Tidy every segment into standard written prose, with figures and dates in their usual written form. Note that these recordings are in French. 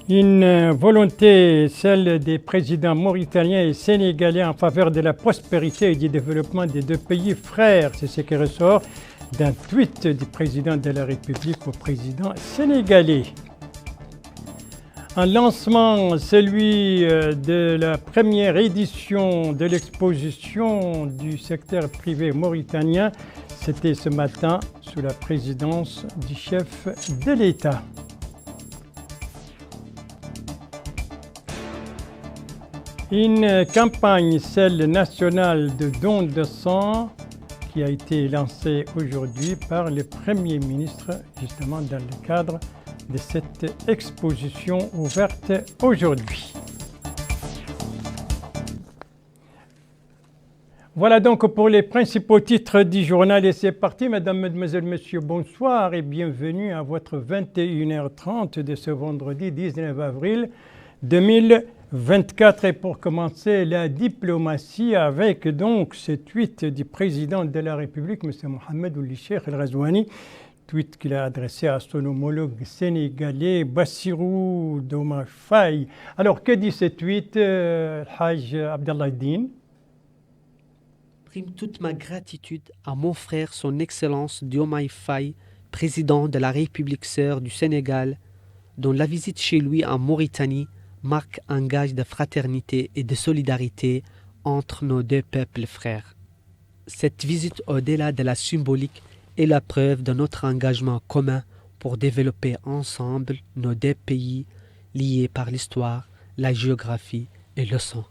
Une volonté, celle des présidents mauritaniens et sénégalais en faveur de la prospérité et du développement des deux pays frères. C'est ce qui ressort d'un tweet du président de la République au président sénégalais. Un lancement, celui de la première édition de l'exposition du secteur privé mauritanien, c'était ce matin sous la présidence du chef de l'État. Une campagne, celle nationale de don de sang, qui a été lancée aujourd'hui par le Premier ministre, justement dans le cadre de cette exposition ouverte aujourd'hui. Voilà donc pour les principaux titres du journal et c'est parti. Mesdames, Mesdemoiselles, Messieurs, bonsoir et bienvenue à votre 21h30 de ce vendredi 19 avril 2024. Et pour commencer, la diplomatie avec donc ce tweet du président de la République, M. Mohamed Ould Cheikh El Ghazouani, tweet qu'il a adressé à son homologue sénégalais Bassirou Diomaye Faye. Alors, que dit ce tweet, Haj Abdallah Din? J'exprime toute ma gratitude à mon frère, son Excellence Diomaye Faye, président de la République sœur du Sénégal, dont la visite chez lui en Mauritanie marque un gage de fraternité et de solidarité entre nos deux peuples frères. Cette visite, au-delà de la symbolique, est la preuve de notre engagement commun pour développer ensemble nos deux pays liés par l'histoire, la géographie et le sang.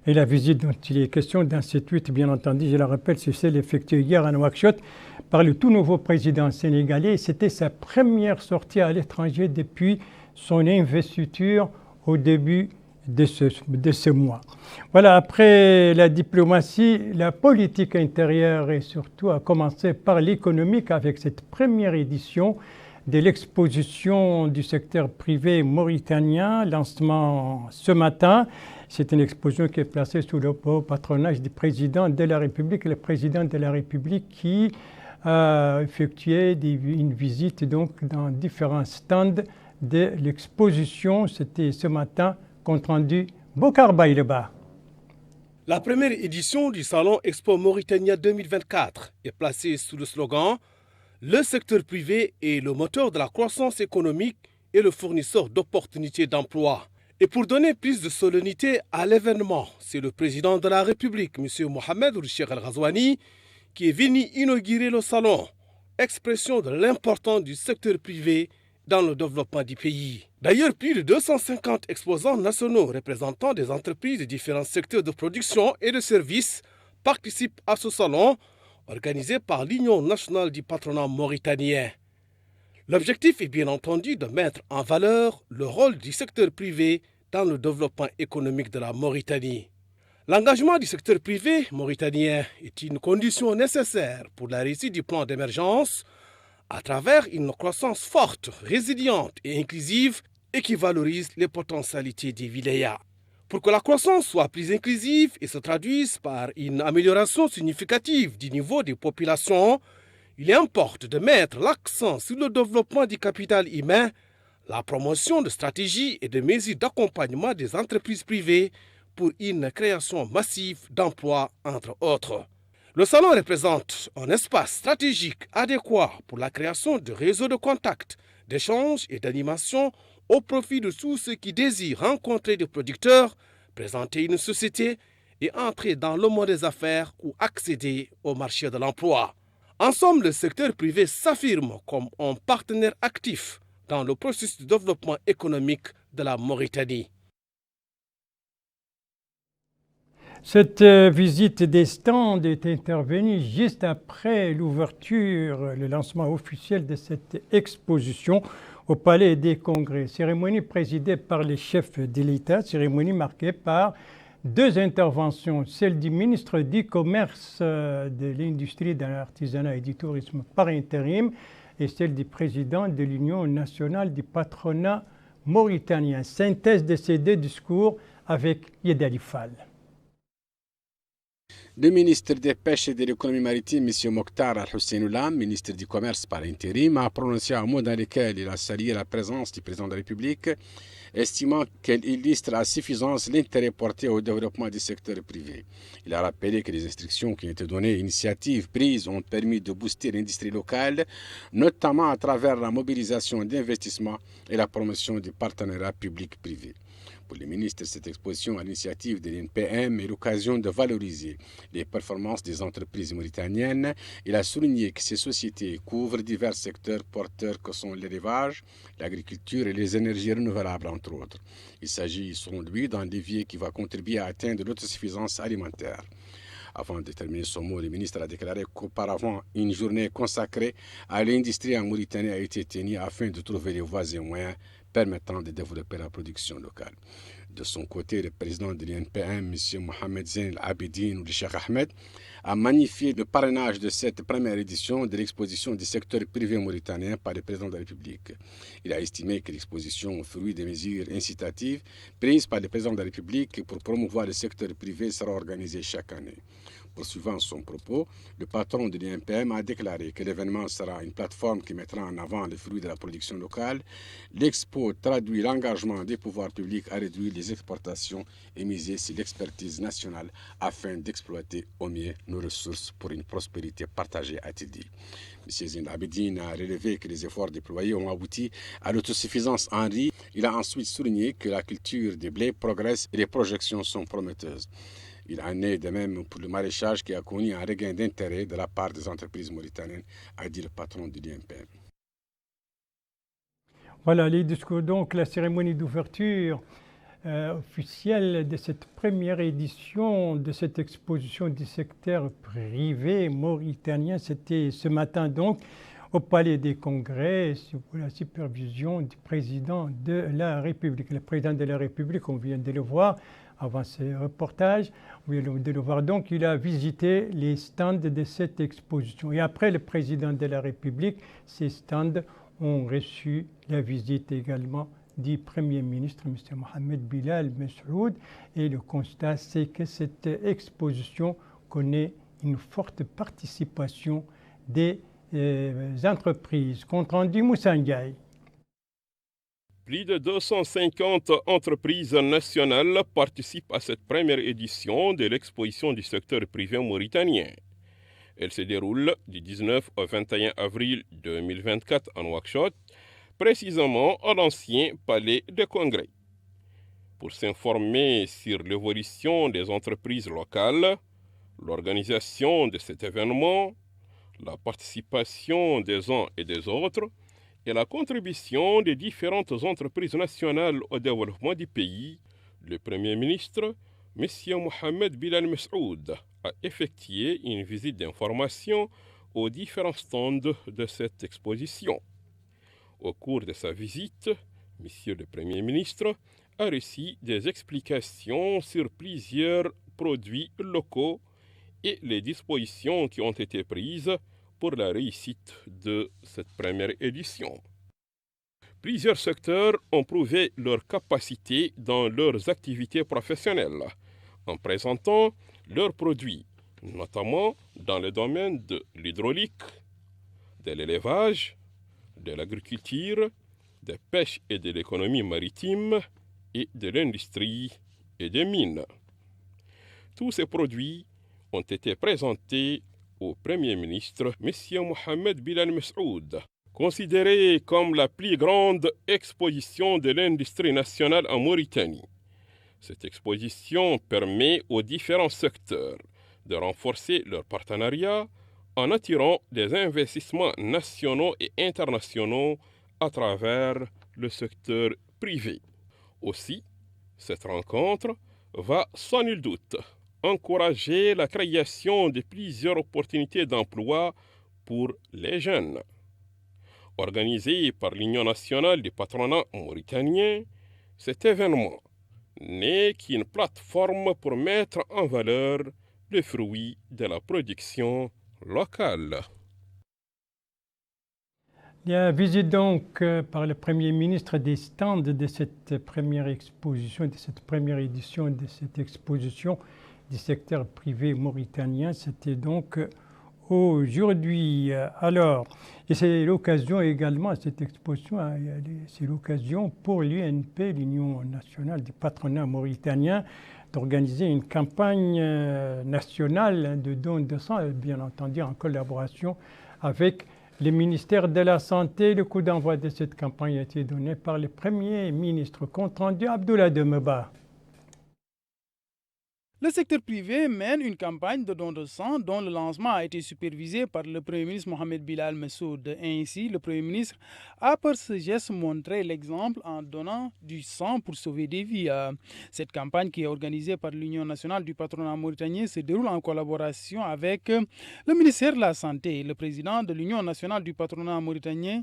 Et la visite dont il est question dans ce tweet, bien entendu, je le rappelle, c'est celle effectuée hier à Nouakchott par le tout nouveau président sénégalais. C'était sa première sortie à l'étranger depuis son investiture au début de ce mois. Voilà, après la diplomatie, la politique intérieure et surtout à commencer par l'économique avec cette première édition de l'exposition du secteur privé mauritanien, lancement ce matin. C'est une exposition qui est placée sous le patronage du président de la République, le président de la République qui a effectué une visite donc dans différents stands de l'exposition. C'était ce matin, compte rendu Bokar Baïleba. La première édition du Salon Expo Mauritania 2024 est placée sous le slogan « Le secteur privé est le moteur de la croissance économique et le fournisseur d'opportunités d'emploi ». Et pour donner plus de solennité à l'événement, c'est le président de la République, M. Mohamed Ould Cheikh El Ghazouani, qui est venu inaugurer le salon, expression de l'importance du secteur privé dans le développement du pays. D'ailleurs, plus de 250 exposants nationaux représentant des entreprises de différents secteurs de production et de services participent à ce salon organisé par l'Union nationale du patronat mauritanien. L'objectif est bien entendu de mettre en valeur le rôle du secteur privé dans le développement économique de la Mauritanie. L'engagement du secteur privé mauritanien est une condition nécessaire pour la réussite du plan d'émergence à travers une croissance forte, résiliente et inclusive et qui valorise les potentialités des wilayas. Pour que la croissance soit plus inclusive et se traduise par une amélioration significative du niveau des populations, il importe de mettre l'accent sur le développement du capital humain, la promotion de stratégies et de mesures d'accompagnement des entreprises privées pour une création massive d'emplois, entre autres. Le salon représente un espace stratégique adéquat pour la création de réseaux de contacts, d'échanges et d'animation au profit de tous ceux qui désirent rencontrer des producteurs, présenter une société et entrer dans le monde des affaires ou accéder au marché de l'emploi. Ensemble, le secteur privé s'affirme comme un partenaire actif dans le processus de développement économique de la Mauritanie. Cette visite des stands est intervenue juste après l'ouverture, le lancement officiel de cette exposition au Palais des Congrès. Cérémonie présidée par les chefs de l'État, cérémonie marquée par deux interventions, celle du ministre du Commerce, de l'Industrie, de l'Artisanat et du Tourisme par intérim et celle du président de l'Union nationale du patronat mauritanien. Synthèse de ces deux discours avec Yedali Fall. Le ministre des Pêches et de l'économie maritime, M. Mokhtar Al-Hussein, ministre du Commerce par intérim, a prononcé un mot dans lequel il a salué la présence du président de la République, estimant qu'elle illustre à suffisance l'intérêt porté au développement du secteur privé. Il a rappelé que les instructions qui ont été données et initiatives prises ont permis de booster l'industrie locale, notamment à travers la mobilisation d'investissements et la promotion du partenariat public-privé. Pour le ministre, cette exposition à l'initiative de l'INPM est l'occasion de valoriser les performances des entreprises mauritaniennes. Il a souligné que ces sociétés couvrent divers secteurs porteurs que sont l'élevage, l'agriculture et les énergies renouvelables, entre autres. Il s'agit, selon lui, d'un levier qui va contribuer à atteindre l'autosuffisance alimentaire. Avant de terminer son mot, le ministre a déclaré qu'auparavant, une journée consacrée à l'industrie en Mauritanie a été tenue afin de trouver les voies et moyens permettant de développer la production locale. De son côté, le président de l'INPM, M. Mohamed Zain Al-Abidine ou le Cheikh Ahmed, a magnifié le parrainage de cette première édition de l'exposition du secteur privé mauritanien par le président de la République. Il a estimé que l'exposition, fruit des mesures incitatives prises par le président de la République pour promouvoir le secteur privé, sera organisée chaque année. Poursuivant son propos, le patron de l'INPM a déclaré que l'événement sera une plateforme qui mettra en avant les fruits de la production locale. L'expo traduit l'engagement des pouvoirs publics à réduire les exportations et miser sur l'expertise nationale afin d'exploiter au mieux nos ressources pour une prospérité partagée, a-t-il dit. M. Zain Abidine a relevé que les efforts déployés ont abouti à l'autosuffisance en riz. Il a ensuite souligné que la culture des blés progresse et les projections sont prometteuses. Il en est de même pour le maraîchage qui a connu un regain d'intérêt de la part des entreprises mauritaniennes, a dit le patron de l'INPM. Voilà les discours, donc la cérémonie d'ouverture officielle de cette première édition de cette exposition du secteur privé mauritanien. C'était ce matin donc au Palais des Congrès sous la supervision du président de la République. Le président de la République, on vient de le voir avant ce reportage, on vient de le voir donc, il a visité les stands de cette exposition. Et après le président de la République, ces stands ont reçu la visite également du Premier ministre, M. Mohamed Bilal Mesroud. Et le constat, c'est que cette exposition connaît une forte participation des entreprises. Compte rendu Moussa Ndiaye. Plus de 250 entreprises nationales participent à cette première édition de l'exposition du secteur privé mauritanien. Elle se déroule du 19 au 21 avril 2024 à Nouakchott, précisément à l'ancien Palais des Congrès. Pour s'informer sur l'évolution des entreprises locales, l'organisation de cet événement, la participation des uns et des autres, et la contribution des différentes entreprises nationales au développement du pays, le Premier ministre, M. Mohamed Bilal Mesroud, a effectué une visite d'information aux différents stands de cette exposition. Au cours de sa visite, M. le Premier ministre a reçu des explications sur plusieurs produits locaux et les dispositions qui ont été prises pour la réussite de cette première édition. Plusieurs secteurs ont prouvé leur capacité dans leurs activités professionnelles en présentant leurs produits, notamment dans le domaine de l'hydraulique, de l'élevage, de l'agriculture, de la pêche et de l'économie maritime et de l'industrie et des mines. Tous ces produits ont été présentés au Premier ministre, M. Mohamed Bilal Mesroud, considéré comme la plus grande exposition de l'industrie nationale en Mauritanie. Cette exposition permet aux différents secteurs de renforcer leur partenariat en attirant des investissements nationaux et internationaux à travers le secteur privé. Aussi, cette rencontre va sans nul doute encourager la création de plusieurs opportunités d'emploi pour les jeunes. Organisé par l'Union nationale du patronat mauritanien, cet événement n'est qu'une plateforme pour mettre en valeur les fruits de la production locale. Il y a visite donc par le Premier ministre des stands de cette première exposition, de cette première édition de cette exposition. du secteur privé mauritanien. C'était donc aujourd'hui. Alors, et c'est l'occasion également, cette exposition, c'est l'occasion pour l'UNP, l'Union nationale du patronat mauritanien, d'organiser une campagne nationale de dons de sang, bien entendu en collaboration avec le ministère de la Santé. Le coup d'envoi de cette campagne a été donné par le Premier ministre. Compte rendu Abdoulaye Demeba. Le secteur privé mène une campagne de dons de sang dont le lancement a été supervisé par le Premier ministre Mohamed Bilal Messoud. Ainsi, le Premier ministre a par ce geste montré l'exemple en donnant du sang pour sauver des vies. Cette campagne, qui est organisée par l'Union nationale du patronat mauritanien, se déroule en collaboration avec le ministère de la Santé. Le président de l'Union nationale du patronat mauritanien,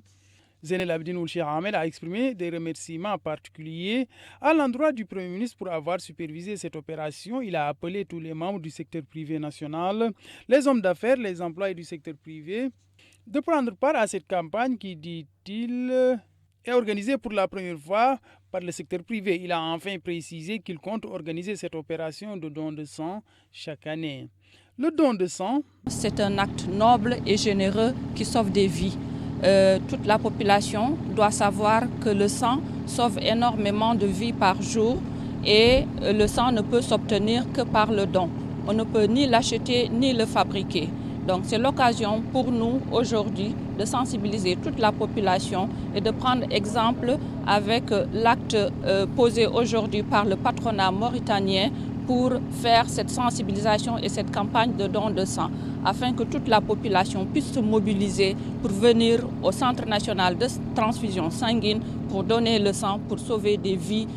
Zainel Abidine Ould Cheikh Ahmed, a exprimé des remerciements particuliers à l'endroit du Premier ministre pour avoir supervisé cette opération. Il a appelé tous les membres du secteur privé national, les hommes d'affaires, les employés du secteur privé, de prendre part à cette campagne qui, dit-il, est organisée pour la première fois par le secteur privé. Il a enfin précisé qu'il compte organiser cette opération de don de sang chaque année. Le don de sang, c'est un acte noble et généreux qui sauve des vies. Toute la population doit savoir que le sang sauve énormément de vies par jour et le sang ne peut s'obtenir que par le don. On ne peut ni l'acheter ni le fabriquer. Donc c'est l'occasion pour nous aujourd'hui de sensibiliser toute la population et de prendre exemple avec l'acte posé aujourd'hui par le patronat mauritanien pour faire cette sensibilisation et cette campagne de don de sang, afin que toute la population puisse se mobiliser pour venir au Centre national de transfusion sanguine pour donner le sang, pour sauver des vies.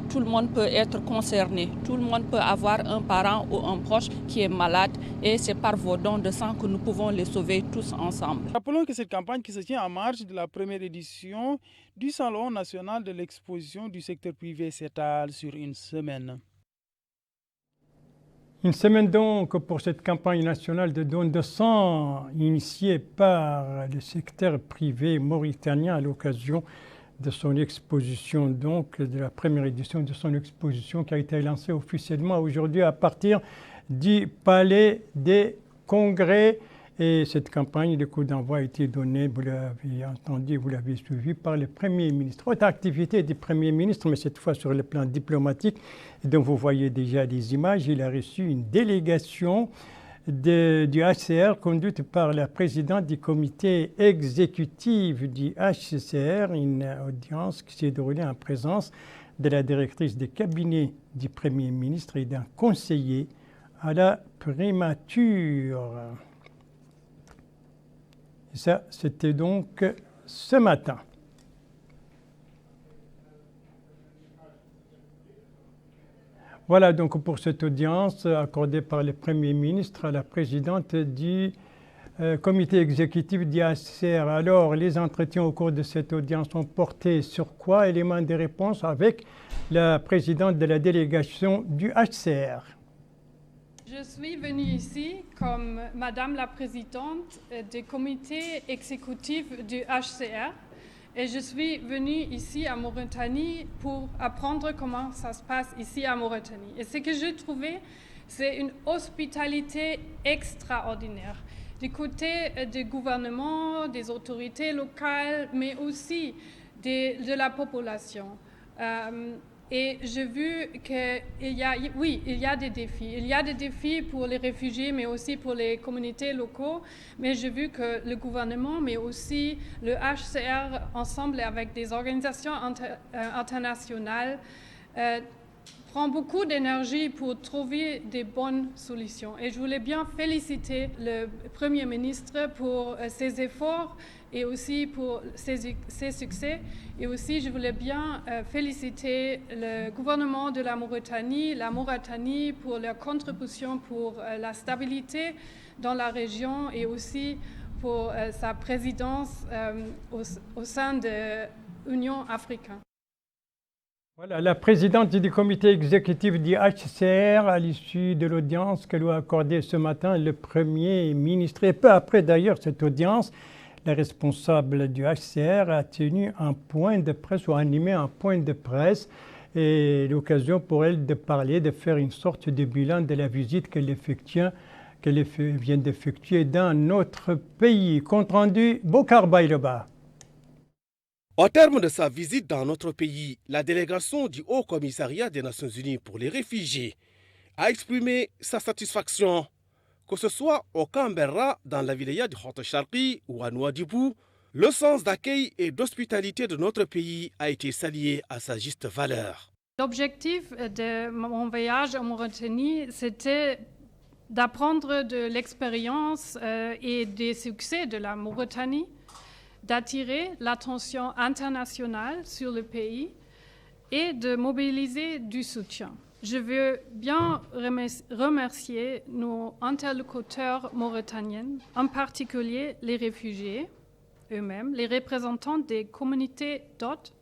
Tout le monde peut être concerné, tout le monde peut avoir un parent ou un proche qui est malade et c'est par vos dons de sang que nous pouvons les sauver tous ensemble. Rappelons que cette campagne qui se tient en marge de la première édition du Salon national de l'exposition du secteur privé s'étale sur une semaine. Une semaine donc pour cette campagne nationale de don de sang initiée par le secteur privé mauritanien à l'occasion de son exposition, donc de la première édition de son exposition qui a été lancée officiellement aujourd'hui à partir du Palais des Congrès. Et cette campagne, le coup d'envoi a été donné, vous l'avez entendu, vous l'avez suivi, par le Premier ministre. Autre activité du Premier ministre, mais cette fois sur le plan diplomatique, dont vous voyez déjà des images. Il a reçu une délégation du HCR conduite par la présidente du comité exécutif du HCR, une audience qui s'est déroulée en présence de la directrice de cabinet du Premier ministre et d'un conseiller à la primature. Et ça, c'était donc ce matin. Voilà donc pour cette audience accordée par le Premier ministre à la présidente du comité exécutif du HCR. Alors, les entretiens au cours de cette audience ont porté sur quoi? Élément de réponse avec la présidente de la délégation du HCR. Je suis venue ici comme Madame la Présidente du comité exécutif du HCR et je suis venue ici à Mauritanie pour apprendre comment ça se passe ici à Mauritanie. Et ce que j'ai trouvé, c'est une hospitalité extraordinaire du côté du gouvernement, des autorités locales, mais aussi de la population. Et j'ai vu qu'il y a des défis. Il y a des défis pour les réfugiés, mais aussi pour les communautés locaux. Mais j'ai vu que le gouvernement, mais aussi le HCR, ensemble avec des organisations internationales, prend beaucoup d'énergie pour trouver des bonnes solutions. Et je voulais bien féliciter le Premier ministre pour ses efforts et aussi pour ses succès. Et aussi, je voulais bien féliciter le gouvernement de la Mauritanie pour leur contribution pour la stabilité dans la région et aussi pour sa présidence au sein de l'Union africaine. Voilà, la présidente du comité exécutif du HCR, à l'issue de l'audience que lui a accordée ce matin le Premier ministre. Et peu après d'ailleurs cette audience, la responsable du HCR a tenu un point de presse ou animé un point de presse. et l'occasion pour elle de parler, de faire une sorte de bilan de la visite qu'elle vient d'effectuer dans notre pays. Compte rendu, Bokar Bayraba. Au terme de sa visite dans notre pays, la délégation du Haut Commissariat des Nations Unies pour les réfugiés a exprimé sa satisfaction. Que ce soit au Canberra, dans la wilaya du Hott Sharqi ou à Nouadhibou, le sens d'accueil et d'hospitalité de notre pays a été salué à sa juste valeur. L'objectif de mon voyage en Mauritanie, c'était d'apprendre de l'expérience et des succès de la Mauritanie, d'attirer l'attention internationale sur le pays et de mobiliser du soutien. Je veux bien remercier nos interlocuteurs mauritaniens, en particulier les réfugiés eux-mêmes, les représentants des communautés d'hôtes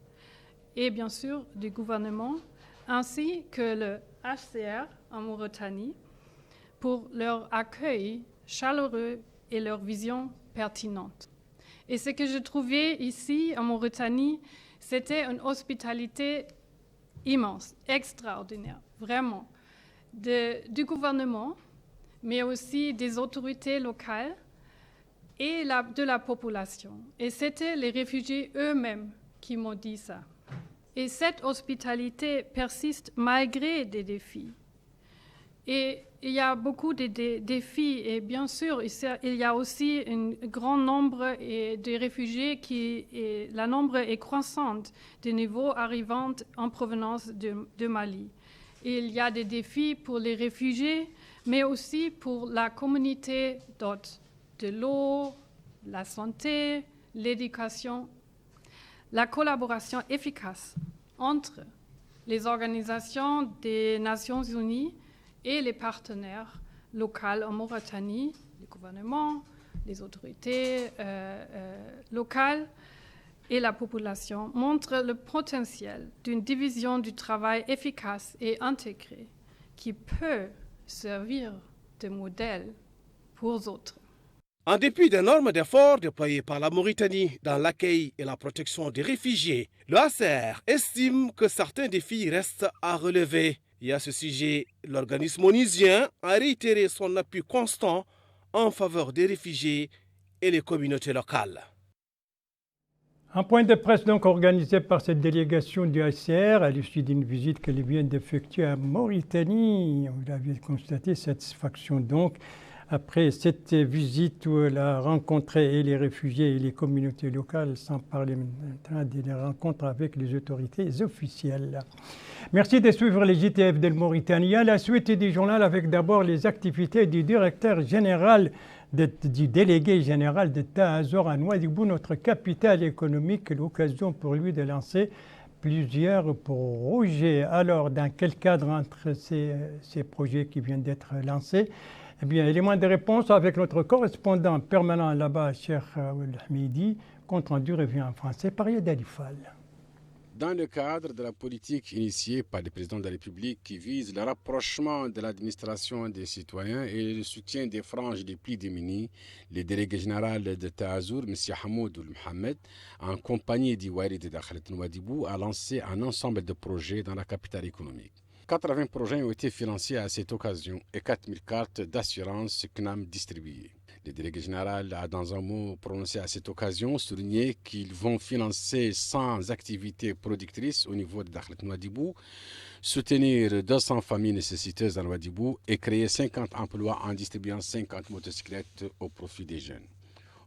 et bien sûr du gouvernement, ainsi que le HCR en Mauritanie, pour leur accueil chaleureux et leur vision pertinente. Et ce que je trouvais ici en Mauritanie, c'était une hospitalité immense, extraordinaire, vraiment, du gouvernement, mais aussi des autorités locales et de la population. Et c'était les réfugiés eux-mêmes qui m'ont dit ça. Et cette hospitalité persiste malgré des défis. Et il y a beaucoup de défis et bien sûr, il y a aussi un grand nombre de réfugiés la nombre est croissante des niveaux arrivant en provenance de Mali. Et il y a des défis pour les réfugiés, mais aussi pour la communauté d'hôtes, de l'eau, la santé, l'éducation, la collaboration efficace entre les organisations des Nations Unies et les partenaires locaux en Mauritanie, le gouvernement, les autorités locales et la population montrent le potentiel d'une division du travail efficace et intégrée qui peut servir de modèle pour d'autres. En dépit d'énormes efforts déployés par la Mauritanie dans l'accueil et la protection des réfugiés, le HCR estime que certains défis restent à relever. Et à ce sujet, l'organisme onusien a réitéré son appui constant en faveur des réfugiés et les communautés locales. Un point de presse donc organisé par cette délégation du HCR à l'issue d'une visite qu'elle vient d'effectuer à Mauritanie. Vous l'avez constaté, satisfaction donc. Après cette visite où elle a rencontré les réfugiés et les communautés locales, sans parler maintenant des rencontres avec les autorités officielles. Merci de suivre les JTF de Mauritanie. À la suite du journal avec d'abord les activités du directeur général, du délégué général d'État Azor à Nouadhibou, notre capitale économique, l'occasion pour lui de lancer plusieurs projets. Alors, dans quel cadre entre ces projets qui viennent d'être lancés? Eh bien, élément de réponse avec notre correspondant permanent là-bas, Cheikh Hamidi. Compte rendu revient en français par Yad Alifal. Dans le cadre de la politique initiée par le président de la République qui vise le rapprochement de l'administration des citoyens et le soutien des franges les plus démunies, le délégué général de Tahazour, M. Hamoud Mohamed, en compagnie d'Iwari de Dakhlet Nouadhibou, a lancé un ensemble de projets dans la capitale économique. 80 projets ont été financés à cette occasion et 4000 cartes d'assurance CNAM distribuées. Le délégué général a dans un mot prononcé à cette occasion souligné qu'ils vont financer 100 activités productrices au niveau de Dakhlet Nouadhibou, soutenir 200 familles nécessiteuses à Nouadhibou et créer 50 emplois en distribuant 50 motocyclettes au profit des jeunes.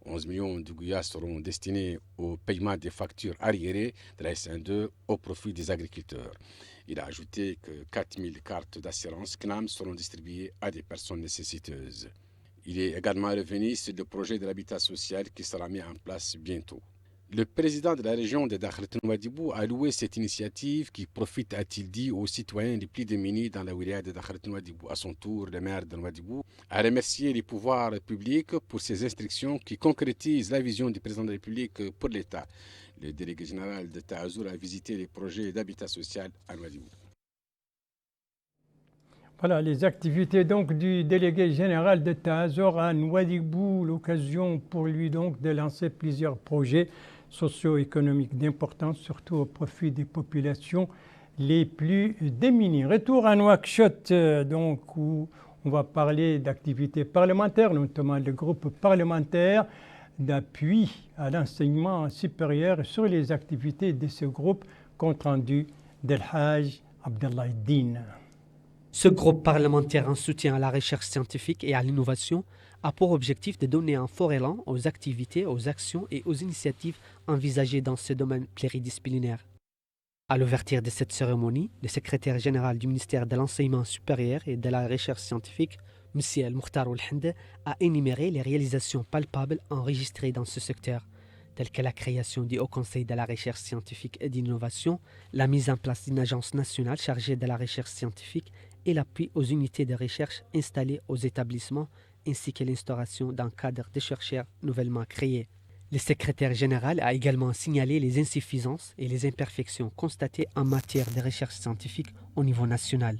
11 millions de gouyas seront destinés au paiement des factures arriérées de la SN2 au profit des agriculteurs. Il a ajouté que 4000 cartes d'assurance CNAM seront distribuées à des personnes nécessiteuses. Il est également revenu sur le projet de l'habitat social qui sera mis en place bientôt. Le président de la région de Dakhlet Nouadhibou a loué cette initiative qui profite, a-t-il dit, aux citoyens les plus démunis dans la wilaya de Dakhlet Nouadhibou. À son tour, le maire de Nouadhibou a remercié les pouvoirs publics pour ces instructions qui concrétisent la vision du président de la République pour l'État. Le délégué général de Tahazour a visité les projets d'habitat social à Nouadhibou. Voilà les activités donc du délégué général de Tahazour à Nouadhibou, l'occasion pour lui donc de lancer plusieurs projets socio-économiques d'importance, surtout au profit des populations les plus démunis. Retour à Nouakchott, donc, où on va parler d'activités parlementaires, notamment le groupe parlementaire d'appui à l'enseignement supérieur sur les activités de ce groupe, compte rendu d'El Haj Abdallah Eddine. Ce groupe parlementaire en soutien à la recherche scientifique et à l'innovation a pour objectif de donner un fort élan aux activités, aux actions et aux initiatives envisagées dans ce domaine pluridisciplinaire. À l'ouverture de cette cérémonie, le secrétaire général du ministère de l'Enseignement supérieur et de la Recherche scientifique, M. El Mokhtar Ould-Hinde, a énuméré les réalisations palpables enregistrées dans ce secteur, telles que la création du Haut Conseil de la Recherche scientifique et d'innovation, la mise en place d'une agence nationale chargée de la recherche scientifique et l'appui aux unités de recherche installées aux établissements, ainsi que l'instauration d'un cadre de chercheurs nouvellement créé. Le secrétaire général a également signalé les insuffisances et les imperfections constatées en matière de recherche scientifique au niveau national.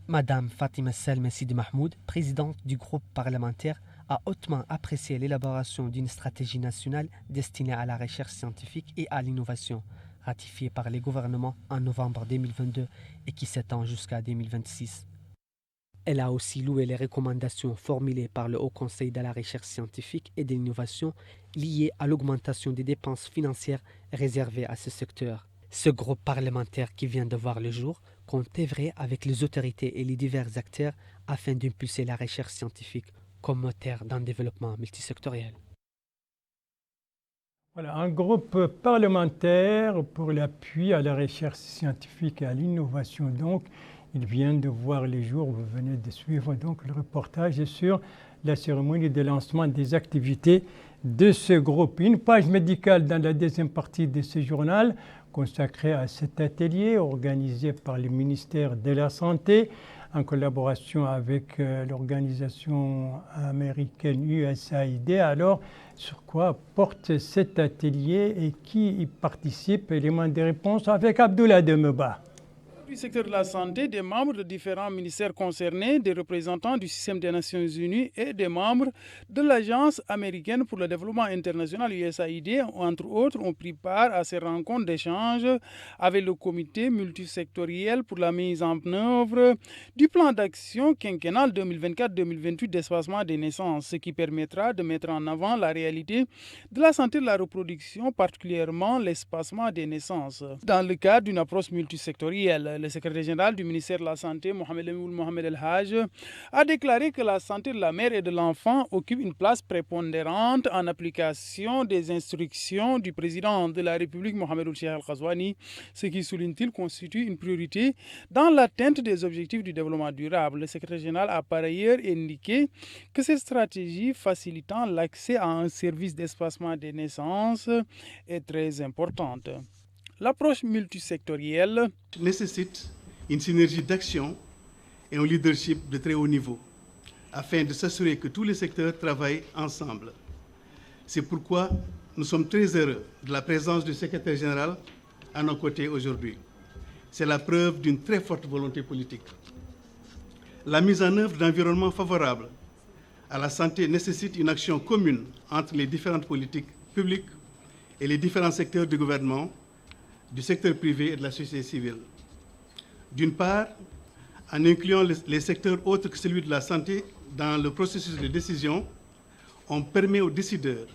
Madame Fatima Salma Sidi Mahmoud, présidente du groupe parlementaire, a hautement apprécié l'élaboration d'une stratégie nationale destinée à la recherche scientifique et à l'innovation, ratifiée par les gouvernements en novembre 2022 et qui s'étend jusqu'à 2026. Elle a aussi loué les recommandations formulées par le Haut Conseil de la recherche scientifique et de l'innovation liées à l'augmentation des dépenses financières réservées à ce secteur. Ce groupe parlementaire qui vient de voir le jour compte œuvrer avec les autorités et les divers acteurs afin d'impulser la recherche scientifique comme moteur d'un développement multisectoriel. Voilà, un groupe parlementaire pour l'appui à la recherche scientifique et à l'innovation. Donc, il vient de voir les jours. Vous venez de suivre donc le reportage sur la cérémonie de lancement des activités de ce groupe. Une page médicale dans la deuxième partie de ce journal consacrée à cet atelier organisé par le ministère de la Santé en collaboration avec l'organisation américaine USAID. Alors, sur quoi porte cet atelier et qui y participe? Élément de réponse avec Abdoulaye Demeba. Du secteur de la santé, des membres de différents ministères concernés, des représentants du système des Nations Unies et des membres de l'Agence américaine pour le développement international USAID, entre autres, ont pris part à ces rencontres d'échange avec le comité multisectoriel pour la mise en œuvre du plan d'action quinquennal 2024-2028 d'espacement des naissances, ce qui permettra de mettre en avant la réalité de la santé de la reproduction, particulièrement l'espacement des naissances. Dans le cadre d'une approche multisectorielle, le secrétaire général du ministère de la Santé, Mohamed El Haj, a déclaré que la santé de la mère et de l'enfant occupe une place prépondérante en application des instructions du président de la République, Mohamed Ould Al-Ghazouani, ce qui, souligne-t-il, constitue une priorité dans l'atteinte des objectifs du développement durable. Le secrétaire général a par ailleurs indiqué que cette stratégie facilitant l'accès à un service d'espacement des naissances est très importante. L'approche multisectorielle nécessite une synergie d'action et un leadership de très haut niveau, afin de s'assurer que tous les secteurs travaillent ensemble. C'est pourquoi nous sommes très heureux de la présence du secrétaire général à nos côtés aujourd'hui. C'est la preuve d'une très forte volonté politique. La mise en œuvre d'environnements favorables à la santé nécessite une action commune entre les différentes politiques publiques et les différents secteurs du gouvernement, du secteur privé et de la société civile. D'une part, en incluant les secteurs autres que celui de la santé dans le processus de décision, on permet aux décideurs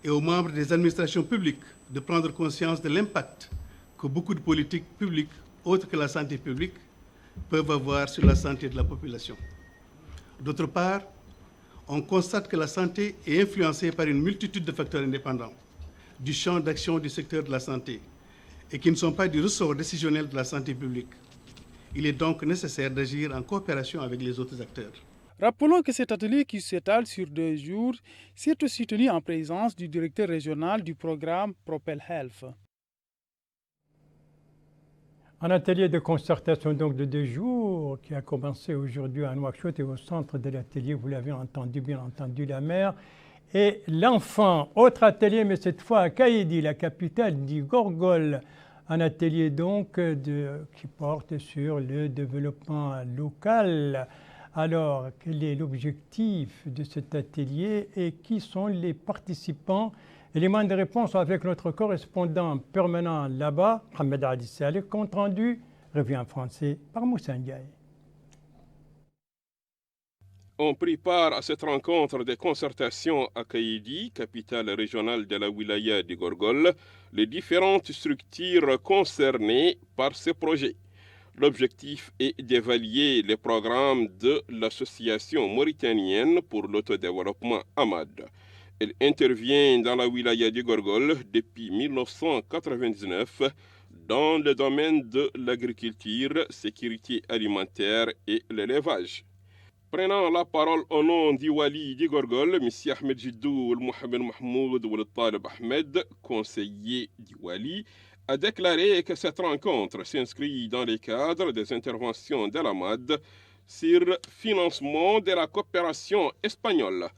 et aux membres des administrations publiques de prendre conscience de l'impact que beaucoup de politiques publiques autres que la santé publique peuvent avoir sur la santé de la population. D'autre part, on constate que la santé est influencée par une multitude de facteurs indépendants du champ d'action du secteur de la santé et qui ne sont pas du ressort décisionnel de la santé publique. Il est donc nécessaire d'agir en coopération avec les autres acteurs. Rappelons que cet atelier qui s'étale sur 2 jours s'est aussi tenu en présence du directeur régional du programme Propel Health. Un atelier de concertation donc de 2 jours qui a commencé aujourd'hui à Nouakchott et au centre de l'atelier, vous l'avez entendu, bien entendu, la mère et l'enfant. Autre atelier, mais cette fois à Kaïdi, la capitale du Gorgol. Un atelier donc qui porte sur le développement local. Alors, quel est l'objectif de cet atelier et qui sont les participants? Élément de réponse avec notre correspondant permanent là-bas, Mohamed Ali Saleh, compte rendu Revient en français par Moussa Ndiaye. On prit part à cette rencontre de concertation à Kaïdi, capitale régionale de la wilaya de Gorgol, les différentes structures concernées par ce projet. L'objectif est d'évaluer les programmes de l'Association mauritanienne pour l'autodéveloppement AMAD. Elle intervient dans la wilaya de Gorgol depuis 1999 dans le domaine de l'agriculture, sécurité alimentaire et l'élevage. Prenant la parole au nom du Wali di Gorgol, M. Ahmed Jiddou Mohamed Mahmoud Talib Ahmed, conseiller du Wali, a déclaré que cette rencontre s'inscrit dans le cadre des interventions de l'AMAD sur financement de la coopération espagnole.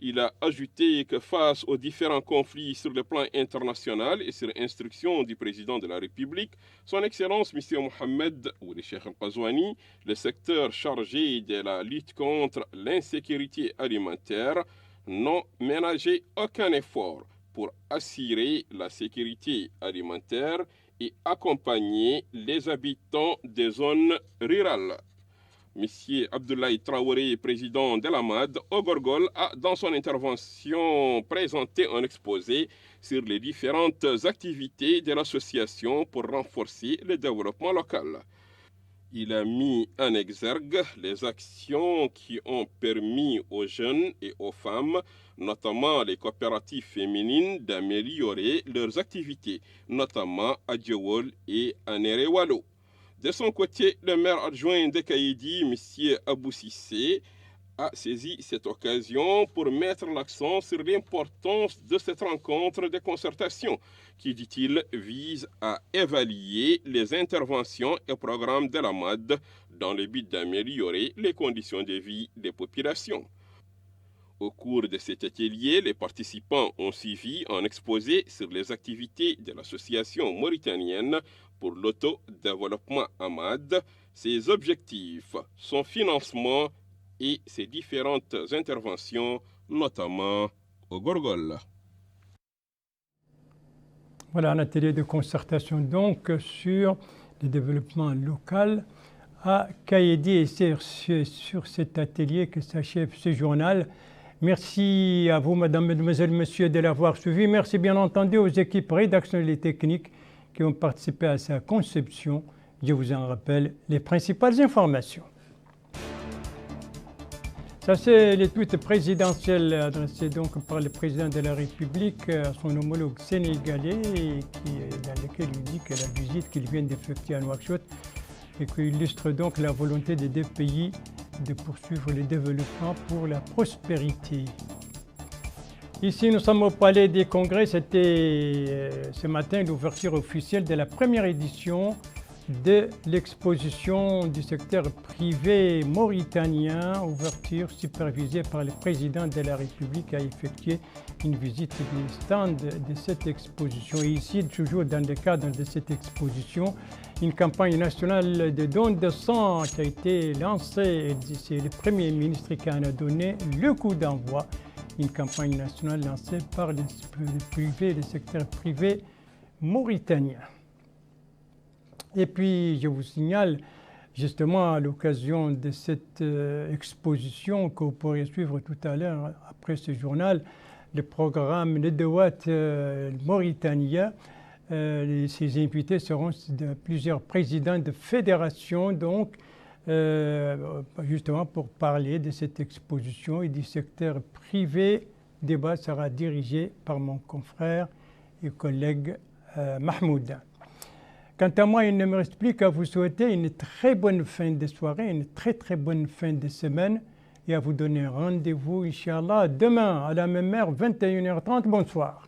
Il a ajouté que face aux différents conflits sur le plan international et sur instruction du président de la République, son Excellence M. Mohamed Ould Cheikh Al-Qazouani, le secteur chargé de la lutte contre l'insécurité alimentaire, n'ont ménagé aucun effort pour assurer la sécurité alimentaire et accompagner les habitants des zones rurales. M. Abdoulaye Traoré, président de l'AMAD, au Gorgol, a dans son intervention présenté un exposé sur les différentes activités de l'association pour renforcer le développement local. Il a mis en exergue les actions qui ont permis aux jeunes et aux femmes, notamment les coopératives féminines, d'améliorer leurs activités, notamment à Djewol et à Nerewalo. De son côté, le maire adjoint de Kaïdi, M. Abou Sissé, a saisi cette occasion pour mettre l'accent sur l'importance de cette rencontre de concertation qui, dit-il, vise à évaluer les interventions et programmes de l'AMAD dans le but d'améliorer les conditions de vie des populations. Au cours de cet atelier, les participants ont suivi un exposé sur les activités de l'association mauritanienne pour l'autodéveloppement AMAD, ses objectifs, son financement et ses différentes interventions, notamment au Gorgol. Voilà un atelier de concertation donc sur le développement local à Kaïdi, et c'est sur cet atelier que s'achève ce journal. Merci à vous, mesdames, mesdemoiselles, messieurs, de l'avoir suivi. Merci bien entendu aux équipes rédactionnelles et techniques qui ont participé à sa conception. Je vous en rappelle les principales informations. Ça, c'est les tweets présidentiels adressés donc par le président de la République à son homologue sénégalais, dans lesquels il dit que la visite qu'il vient d'effectuer à Nouakchott et qui illustre donc la volonté des deux pays de poursuivre le développement pour la prospérité. Ici, nous sommes au Palais des Congrès. C'était ce matin l'ouverture officielle de la première édition de l'exposition du secteur privé mauritanien, ouverture supervisée par le président de la République, a effectué une visite des stands de cette exposition. Et ici, toujours dans le cadre de cette exposition, une campagne nationale de dons de sang qui a été lancée. C'est le Premier ministre qui en a donné le coup d'envoi. Une campagne nationale lancée par le secteur privé mauritanien. Et puis, je vous signale, justement, à l'occasion de cette exposition que vous pourrez suivre tout à l'heure, après ce journal, le programme Nedawat Mauritania. Ces invités seront plusieurs présidents de fédérations, donc, justement pour parler de cette exposition et du secteur privé. Le débat sera dirigé par mon confrère et collègue Mahmoud. Quant à moi, il ne me reste plus qu'à vous souhaiter une très bonne fin de soirée, une très très bonne fin de semaine et à vous donner rendez-vous, Inch'Allah, demain à la même heure, 21h30. Bonsoir.